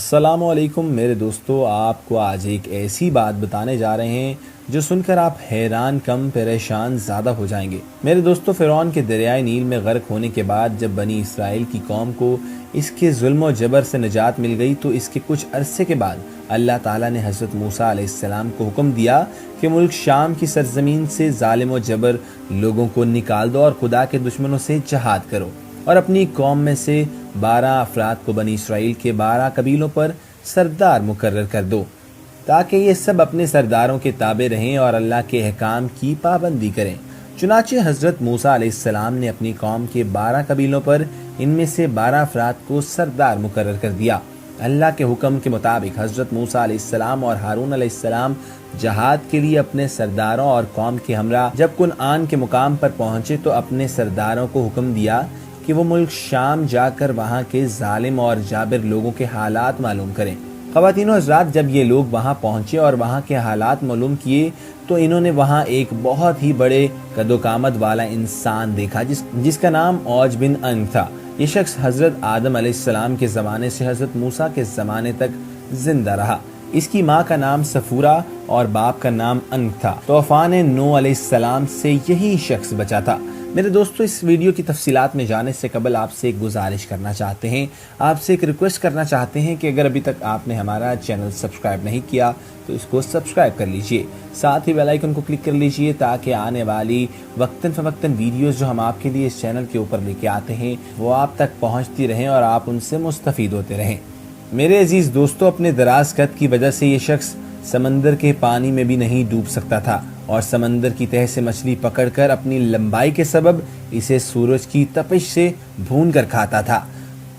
السلام علیکم میرے دوستو، آپ کو آج ایک ایسی بات بتانے جا رہے ہیں جو سن کر آپ حیران کم پریشان زیادہ ہو جائیں گے۔ میرے دوستو، فرعون کے دریائے نیل میں غرق ہونے کے بعد جب بنی اسرائیل کی قوم کو اس کے ظلم و جبر سے نجات مل گئی تو اس کے کچھ عرصے کے بعد اللہ تعالیٰ نے حضرت موسیٰ علیہ السلام کو حکم دیا کہ ملک شام کی سرزمین سے ظالم و جبر لوگوں کو نکال دو اور خدا کے دشمنوں سے جہاد کرو، اور اپنی قوم میں سے 12 افراد کو بنی اسرائیل کے 12 قبیلوں پر سردار مقرر کر دو تاکہ یہ سب اپنے سرداروں کے تابع رہیں اور اللہ کے احکام کی پابندی کریں۔ چنانچہ حضرت موسیٰ علیہ السلام نے اپنی قوم کے 12 قبیلوں پر ان میں سے 12 افراد کو سردار مقرر کر دیا۔ اللہ کے حکم کے مطابق حضرت موسیٰ علیہ السلام اور ہارون علیہ السلام جہاد کے لیے اپنے سرداروں اور قوم کے ہمراہ جب کنعان کے مقام پر پہنچے تو اپنے سرداروں کو حکم دیا کہ وہ ملک شام جا کر وہاں کے ظالم اور جابر لوگوں کے حالات معلوم کریں۔ خواتین و حضرات، جب یہ لوگ وہاں پہنچے اور وہاں کے حالات معلوم کیے تو انہوں نے وہاں ایک بہت ہی بڑے قد و قامت والا انسان دیکھا جس کا نام اوج بن انگ تھا۔ یہ شخص حضرت آدم علیہ السلام کے زمانے سے حضرت موسیٰ کے زمانے تک زندہ رہا۔ اس کی ماں کا نام سفورہ اور باپ کا نام انگ تھا۔ طوفان نوح علیہ السلام سے یہی شخص بچا تھا۔ میرے دوستو، اس ویڈیو کی تفصیلات میں جانے سے قبل آپ سے ایک گزارش کرنا چاہتے ہیں، آپ سے ایک ریکویسٹ کرنا چاہتے ہیں کہ اگر ابھی تک آپ نے ہمارا چینل سبسکرائب نہیں کیا تو اس کو سبسکرائب کر لیجئے، ساتھ ہی بیل آئیکن کو کلک کر لیجئے تاکہ آنے والی وقتاً فوقتاً ویڈیوز جو ہم آپ کے لیے اس چینل کے اوپر لے کے آتے ہیں وہ آپ تک پہنچتی رہیں اور آپ ان سے مستفید ہوتے رہیں۔ میرے عزیز دوستو، اپنے دراز قد کی وجہ سے یہ شخص سمندر کے پانی میں بھی نہیں ڈوب سکتا تھا اور سمندر کی تہہ سے مچھلی پکڑ کر اپنی لمبائی کے سبب اسے سورج کی تپش سے بھون کر کھاتا تھا۔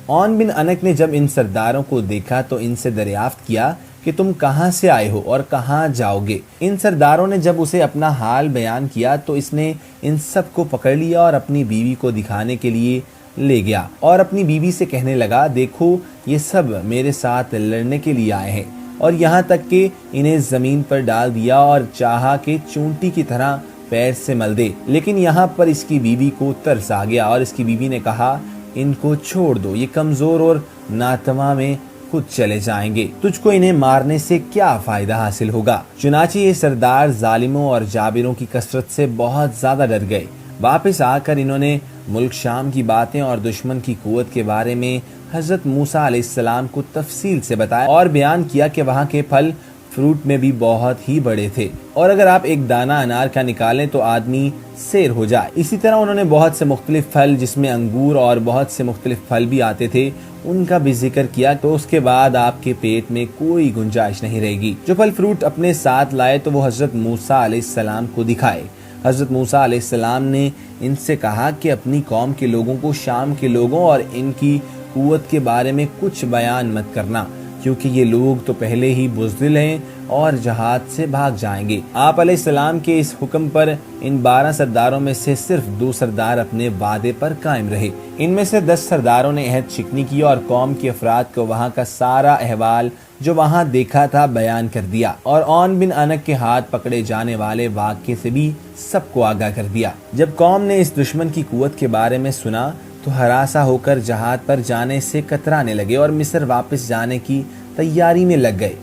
اون بن انک نے جب ان سرداروں کو دیکھا تو ان سے دریافت کیا کہ تم کہاں سے آئے ہو اور کہاں جاؤ گے؟ ان سرداروں نے جب اسے اپنا حال بیان کیا تو اس نے ان سب کو پکڑ لیا اور اپنی بیوی کو دکھانے کے لیے لے گیا اور اپنی بیوی سے کہنے لگا، دیکھو یہ سب میرے ساتھ لڑنے کے لیے آئے ہیں، اور یہاں تک کہ انہیں زمین پر ڈال دیا اور چاہا کہ چونٹی کی طرح پیر سے مل دے، لیکن یہاں پر اس کی بیوی کو ترس آ گیا اور اس کی بیوی نے کہا، ان کو چھوڑ دو، یہ کمزور اور ناتواں میں خود چلے جائیں گے، تجھ کو انہیں مارنے سے کیا فائدہ حاصل ہوگا؟ چنانچہ یہ سردار ظالموں اور جابروں کی کثرت سے بہت زیادہ ڈر گئے۔ واپس آ کر انہوں نے ملک شام کی باتیں اور دشمن کی قوت کے بارے میں حضرت موسیٰ علیہ السلام کو تفصیل سے بتایا اور بیان کیا کہ وہاں کے پھل فروٹ میں بھی بہت ہی بڑے تھے، اور اگر آپ ایک دانہ انار کا نکالیں تو آدمی سیر ہو جائے۔ اسی طرح انہوں نے بہت سے مختلف پھل جس میں انگور اور بہت سے مختلف پھل بھی آتے تھے ان کا بھی ذکر کیا، تو اس کے بعد آپ کے پیٹ میں کوئی گنجائش نہیں رہے گی۔ جو پھل فروٹ اپنے ساتھ لائے تو وہ حضرت موسیٰ علیہ السلام کو دکھائے۔ حضرت موسیٰ علیہ السلام نے ان سے کہا کہ اپنی قوم کے لوگوں کو شام کے لوگوں اور ان کی قوت کے بارے میں کچھ بیان مت کرنا، کیونکہ یہ لوگ تو پہلے ہی بزدل ہیں اور جہاد سے بھاگ جائیں گے۔ آپ علیہ السلام کے اس حکم پر ان 12 سرداروں میں سے صرف 2 سردار اپنے وعدے پر قائم رہے۔ ان میں سے 10 سرداروں نے عہد شکنی کی اور قوم کے افراد کو وہاں کا سارا احوال جو وہاں دیکھا تھا بیان کر دیا، اور اون بن انک کے ہاتھ پکڑے جانے والے واقعے سے بھی سب کو آگاہ کر دیا۔ جب قوم نے اس دشمن کی قوت کے بارے میں سنا تو ہراساں ہو کر جہاد پر جانے سے کترانے لگے اور مصر واپس جانے کی تیاری میں لگ گئے۔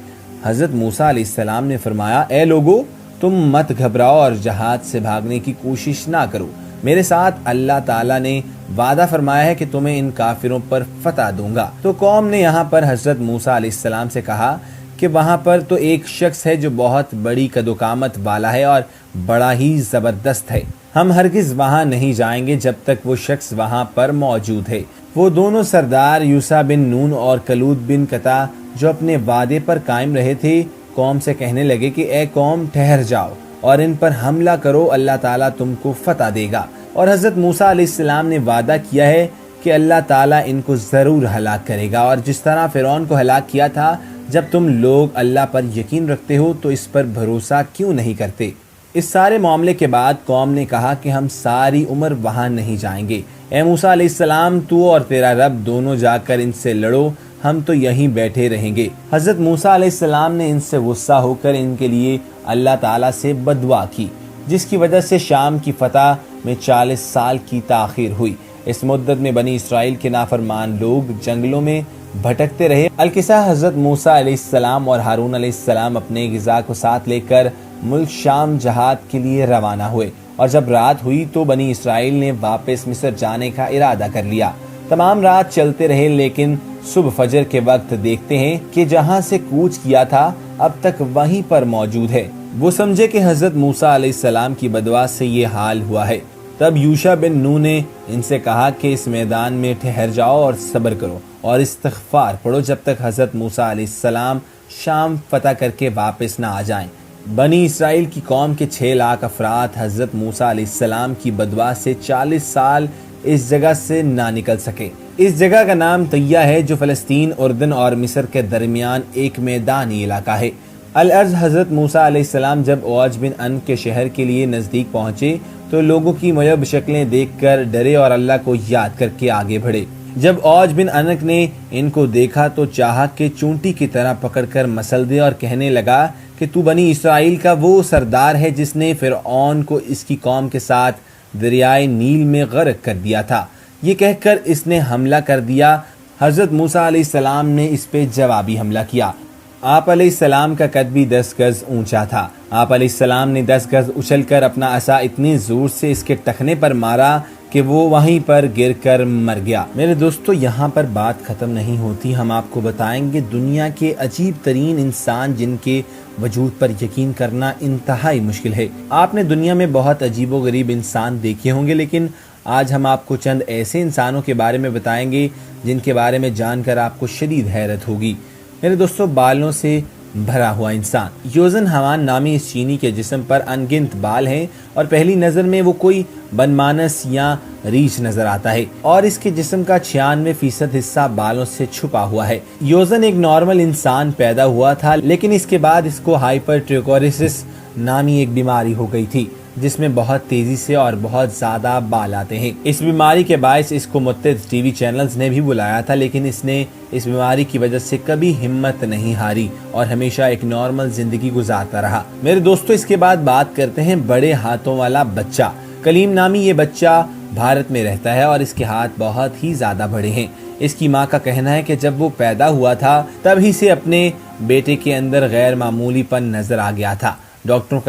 حضرت موسیٰ علیہ السلام نے فرمایا، اے لوگو، تم مت گھبراؤ اور جہاد سے بھاگنے کی کوشش نہ کرو، میرے ساتھ اللہ تعالیٰ نے وعدہ فرمایا ہے کہ تمہیں ان کافروں پر فتح دوں گا۔ تو قوم نے یہاں پر حضرت موسیٰ علیہ السلام سے کہا کہ وہاں پر تو ایک شخص ہے جو بہت بڑی قد و قامت والا ہے اور بڑا ہی زبردست ہے، ہم ہرگز وہاں نہیں جائیں گے جب تک وہ شخص وہاں پر موجود ہے۔ وہ دونوں سردار یوشع بن نون اور کلود بن قطع جو اپنے وعدے پر قائم رہے تھے قوم سے کہنے لگے کہ اے قوم، ٹھہر جاؤ اور ان پر حملہ کرو، اللہ تعالیٰ تم کو فتح دے گا، اور حضرت موسیٰ علیہ السلام نے وعدہ کیا ہے کہ اللہ تعالیٰ ان کو ضرور ہلاک کرے گا، اور جس طرح فرعون کو ہلاک کیا تھا۔ جب تم لوگ اللہ پر یقین رکھتے ہو تو اس پر بھروسہ کیوں نہیں کرتے؟ اس سارے معاملے کے بعد قوم نے کہا کہ ہم ساری عمر وہاں نہیں جائیں گے، اے موسیٰ علیہ السلام، تو اور تیرا رب دونوں جا کر ان سے لڑو، ہم تو یہیں بیٹھے رہیں گے۔ حضرت موسیٰ علیہ السلام نے ان سے غصہ ہو کر ان کے لیے اللہ تعالیٰ سے بددعا کی، جس کی وجہ سے شام کی فتح میں 40 سال کی تاخیر ہوئی۔ اس مدت میں بنی اسرائیل کے نافرمان لوگ جنگلوں میں بھٹکتے رہے۔ القصہ حضرت موسیٰ علیہ السلام اور ہارون علیہ السلام اپنے غذا کو ساتھ لے کر ملک شام جہاد کے لیے روانہ ہوئے، اور جب رات ہوئی تو بنی اسرائیل نے واپس مصر جانے کا ارادہ کر لیا۔ تمام رات چلتے رہے، لیکن صبح فجر کے وقت دیکھتے ہیں کہ جہاں سے کوچ کیا تھا اب تک وہیں پر موجود ہے۔ وہ سمجھے کہ حضرت موسیٰ علیہ السلام کی بددعا سے یہ حال ہوا ہے۔ تب یوشع بن نون نے ان سے کہا کہ اس میدان میں ٹھہر جاؤ اور صبر کرو اور استغفار پڑھو جب تک حضرت موسیٰ علیہ السلام شام فتح کر کے واپس نہ آ جائیں۔ بنی اسرائیل کی قوم کے 6 لاکھ افراد حضرت موسیٰ علیہ السلام کی بددعا سے 40 سال اس جگہ سے نہ نکل سکے۔ اس جگہ کا نام طیہ ہے، جو فلسطین، اردن اور مصر کے درمیان ایک میدانی علاقہ ہے۔ الارض حضرت موسیٰ علیہ السلام جب اوج بن ان کے شہر کے لیے نزدیک پہنچے تو لوگوں کی معیب شکلیں دیکھ کر ڈرے اور اللہ کو یاد کر کے آگے بڑھے۔ جب اوج بن انک نے ان کو دیکھا تو چاہا کہ چونٹی کی طرح پکڑ کر مسل دے، اور کہنے لگا کہ تو بنی اسرائیل کا وہ سردار ہے جس نے فرعون کو اس کی قوم کے ساتھ دریائے نیل میں غرق کر دیا تھا۔ یہ کہہ کر اس نے حملہ کر دیا۔ حضرت موسیٰ علیہ السلام نے اس پہ جوابی حملہ کیا۔ آپ علیہ السلام کا قد بھی 10 گز اونچا تھا۔ آپ علیہ السلام نے 10 گز اچھل کر اپنا عصا اتنی زور سے اس کے ٹخنے پر مارا کہ وہ وہیں پر گر کر مر گیا۔ میرے دوستو، یہاں پر بات ختم نہیں ہوتی، ہم آپ کو بتائیں گے دنیا کے عجیب ترین انسان جن کے وجود پر یقین کرنا انتہائی مشکل ہے۔ آپ نے دنیا میں بہت عجیب و غریب انسان دیکھے ہوں گے، لیکن آج ہم آپ کو چند ایسے انسانوں کے بارے میں بتائیں گے جن کے بارے میں جان کر آپ کو شدید حیرت ہوگی۔ میرے دوستو، بالوں سے بھرا ہوا انسان۔ یوزن ہمان نامی اس چینی کے جسم پر ان گنت بال ہیں، اور پہلی نظر میں وہ کوئی بنمانس یا ریچھ نظر آتا ہے، اور اس کے جسم کا 96% حصہ بالوں سے چھپا ہوا ہے۔ یوزن ایک نارمل انسان پیدا ہوا تھا، لیکن اس کے بعد اس کو ہائپر ٹریکورسس نامی ایک بیماری ہو گئی تھی، جس میں بہت تیزی سے اور بہت زیادہ بال آتے ہیں۔ اس بیماری کے باعث اس کو متعدد ٹی وی چینلز نے بھی بلایا تھا، لیکن اس نے اس بیماری کی وجہ سے کبھی ہمت نہیں ہاری اور ہمیشہ ایک نارمل زندگی گزارتا رہا۔ میرے دوستو، اس کے بعد بات کرتے ہیں بڑے ہاتھوں والا بچہ۔ کلیم نامی یہ بچہ بھارت میں رہتا ہے اور اس کے ہاتھ بہت ہی زیادہ بڑے ہیں۔ اس کی ماں کا کہنا ہے کہ جب وہ پیدا ہوا تھا تب ہی سے اپنے بیٹے کے اندر غیر معمولی پن نظر آ گیا تھا۔ ڈاکٹروں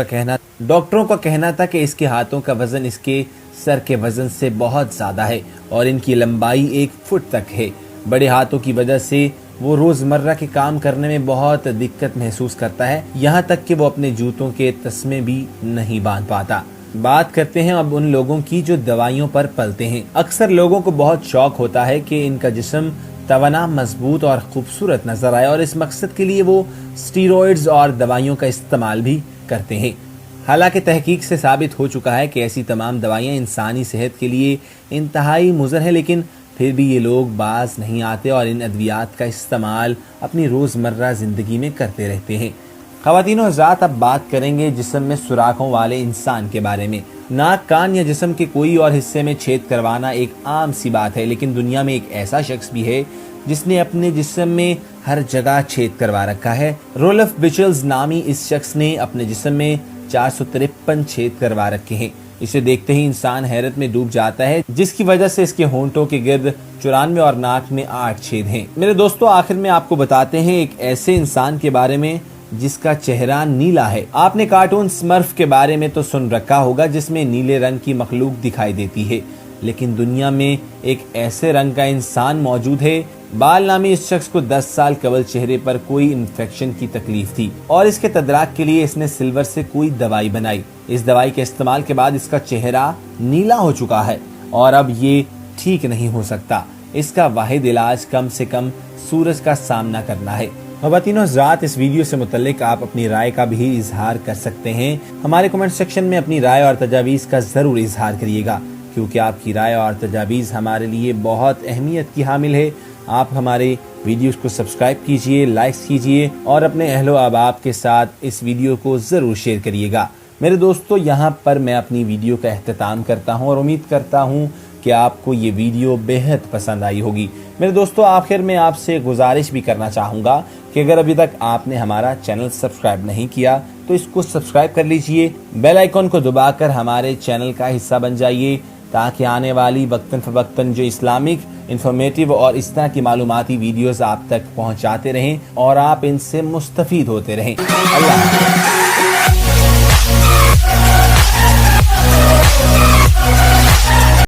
کا کہنا تھا کہ اس کے ہاتھوں کا وزن اس کے سر کے وزن سے بہت زیادہ ہے اور ان کی لمبائی 1 فٹ تک ہے۔ بڑے ہاتھوں کی وجہ سے وہ روزمرہ کے کام کرنے میں بہت دقت محسوس کرتا ہے، یہاں تک کہ وہ اپنے جوتوں کے تسمے بھی نہیں باندھ پاتا۔ بات کرتے ہیں اب ان لوگوں کی جو دوائیوں پر پلتے ہیں۔ اکثر لوگوں کو بہت شوق ہوتا ہے کہ ان کا جسم توانا، مضبوط اور خوبصورت نظر آئے، اور اس مقصد کے لیے وہ اسٹیرائڈز اور دوائیوں کا استعمال بھی کرتے ہیں۔ حالانکہ تحقیق سے ثابت ہو چکا ہے کہ ایسی تمام دوائیاں انسانی صحت کے لیے انتہائی مضر ہیں، لیکن پھر بھی یہ لوگ باز نہیں آتے اور ان ادویات کا استعمال اپنی روزمرہ زندگی میں کرتے رہتے ہیں۔ خواتین و حضرات، اب بات کریں گے جسم میں سوراخوں والے انسان کے بارے میں۔ ناک، کان یا جسم کے کوئی اور حصے میں چھید کروانا ایک عام سی بات ہے، لیکن دنیا میں ایک ایسا شخص بھی ہے جس نے اپنے جسم میں ہر جگہ چھید کروا رکھا ہے۔ رولف بچلز نامی اس شخص نے اپنے جسم میں 453 چھید کروا رکھے ہیں۔ اسے دیکھتے ہی انسان حیرت میں ڈوب جاتا ہے، جس کی وجہ سے اس کے ہونٹوں کے گرد 94 اور ناک میں 8 چھید ہیں۔ میرے دوستو، آخر میں آپ کو بتاتے ہیں ایک ایسے انسان کے بارے میں جس کا چہرہ نیلا ہے۔ آپ نے کارٹون سمرف کے بارے میں تو سن رکھا ہوگا جس میں نیلے رنگ کی مخلوق دکھائی دیتی ہے، لیکن دنیا میں ایک ایسے رنگ کا انسان موجود ہے۔ بال نامی اس شخص کو 10 سال قبل چہرے پر کوئی انفیکشن کی تکلیف تھی، اور اس کے تدارک کے لیے اس نے سلور سے کوئی دوائی بنائی۔ اس دوائی کے استعمال کے بعد اس کا چہرہ نیلا ہو چکا ہے اور اب یہ ٹھیک نہیں ہو سکتا۔ اس کا واحد علاج کم سے کم سورج کا سامنا کرنا ہے۔ خواتین و حضرات، اس ویڈیو سے متعلق آپ اپنی رائے کا بھی اظہار کر سکتے ہیں۔ ہمارے کمنٹ سیکشن میں اپنی رائے اور تجاویز کا ضرور اظہار کریے گا، کیونکہ آپ کی رائے اور تجاویز ہمارے لیے بہت اہمیت کی حامل ہے۔ آپ ہمارے ویڈیوز کو سبسکرائب کیجئے، لائک کیجئے اور اپنے اہل و احباب کے ساتھ اس ویڈیو کو ضرور شیئر کریے گا۔ میرے دوستو، یہاں پر میں اپنی ویڈیو کا اختتام کرتا ہوں اور امید کرتا ہوں کہ آپ کو یہ ویڈیو بہت پسند آئی ہوگی۔ میرے دوستو، آخر میں آپ سے گزارش بھی کرنا چاہوں گا کہ اگر ابھی تک آپ نے ہمارا چینل سبسکرائب نہیں کیا تو اس کو سبسکرائب کر لیجئے، بیل آئیکن کو دبا کر ہمارے چینل کا حصہ بن جائیے تاکہ آنے والی وقتاً فوقتاً جو اسلامک انفارمیٹیو اور اس طرح کی معلوماتی ویڈیوز آپ تک پہنچاتے رہیں اور آپ ان سے مستفید ہوتے رہیں۔ اللہ حافظ۔